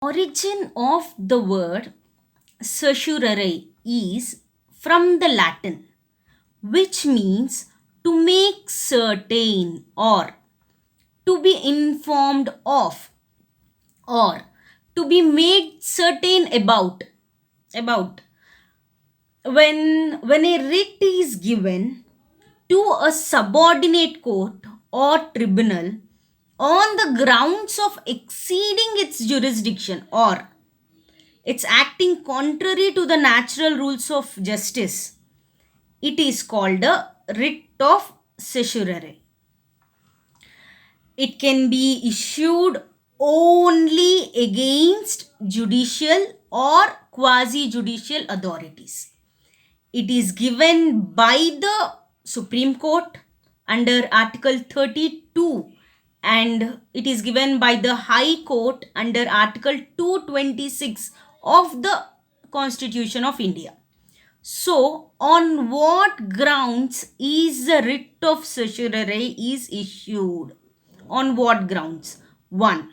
Origin of the word certiorari is from the Latin, which means to make certain or to be informed of or to be made certain about. When a writ is given to a subordinate court or tribunal on the grounds of exceeding its jurisdiction or it's acting contrary to the natural rules of justice, it is called a writ of certiorari. It can be issued only against judicial or quasi judicial authorities. It is given by the Supreme Court under Article 32 and it is given by the High Court under Article 226 of the Constitution of India. So, on what grounds is the writ of certiorari is issued? On what grounds? 1.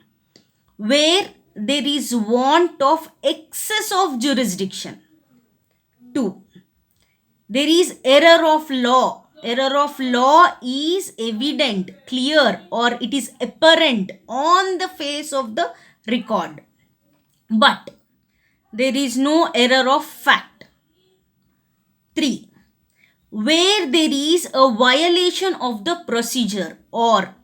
Where there is want of excess of jurisdiction. 2. There is error of law. Error of law is evident, clear, or it is apparent on the face of the record. But there is no error of fact. 3. Where there is a violation of the procedure or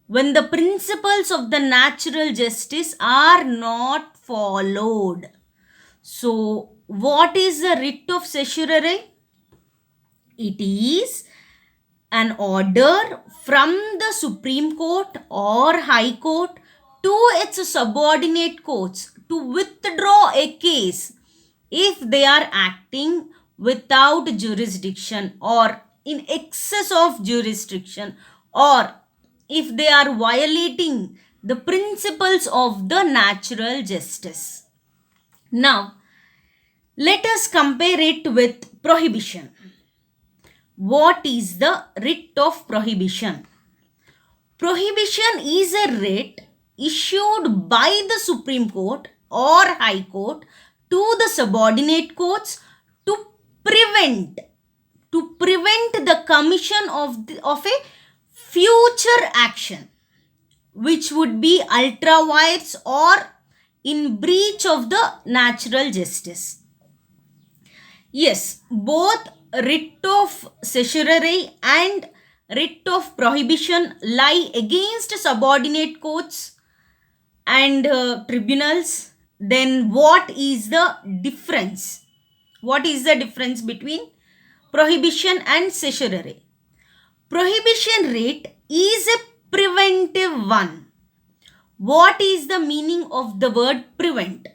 when the principles of the natural justice are not followed. So, what is the writ of certiorari? It is an order from the Supreme Court or High Court to its subordinate courts to withdraw a case if they are acting without jurisdiction or in excess of jurisdiction or if they are violating the principles of the natural justice. Now, let us compare it with prohibition. What is the writ of prohibition? Prohibition is a writ issued by the Supreme Court or High Court to the subordinate courts to prevent the commission of a future action which would be ultra vires or in breach of the natural justice. Yes, both writ of certiorari and writ of prohibition lie against subordinate courts and tribunals. Then what is the difference? What is the difference between prohibition and certiorari? Prohibition writ is a preventive one. What is the meaning of the word prevent?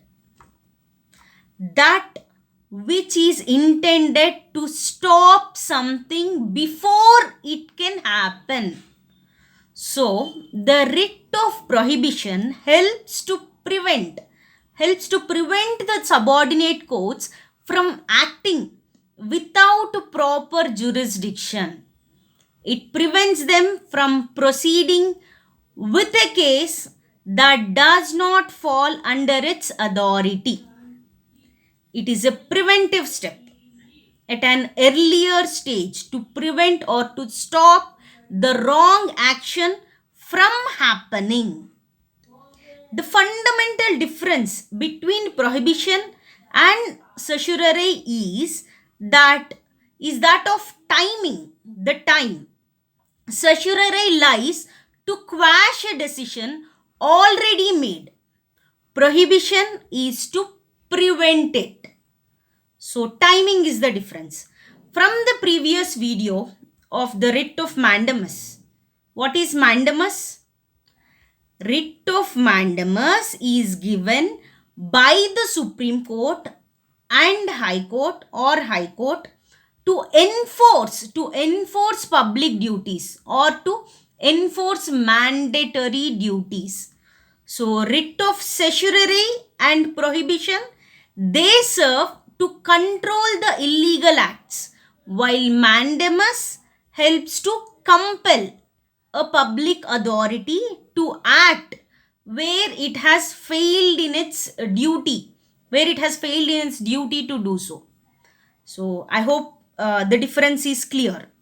That which is intended to stop something before it can happen. So, the writ of prohibition helps to prevent the subordinate courts from acting without proper jurisdiction. It prevents them from proceeding with a case that does not fall under its authority. It is a preventive step at an earlier stage to prevent or to stop the wrong action from happening. The fundamental difference between prohibition and certiorari is that of timing, the time. Certiorari lies to quash a decision already made. Prohibition is to prevent it. So, timing is the difference. From the previous video of the writ of mandamus, what is mandamus? Writ of mandamus is given by the Supreme Court and High Court or High Court to enforce public duties or to enforce mandatory duties. So, writ of certiorari and prohibition, they serve to control the illegal acts, while mandamus helps to compel a public authority to act where it has failed in its duty, where it has failed in its duty to do so. So I hope the difference is clear.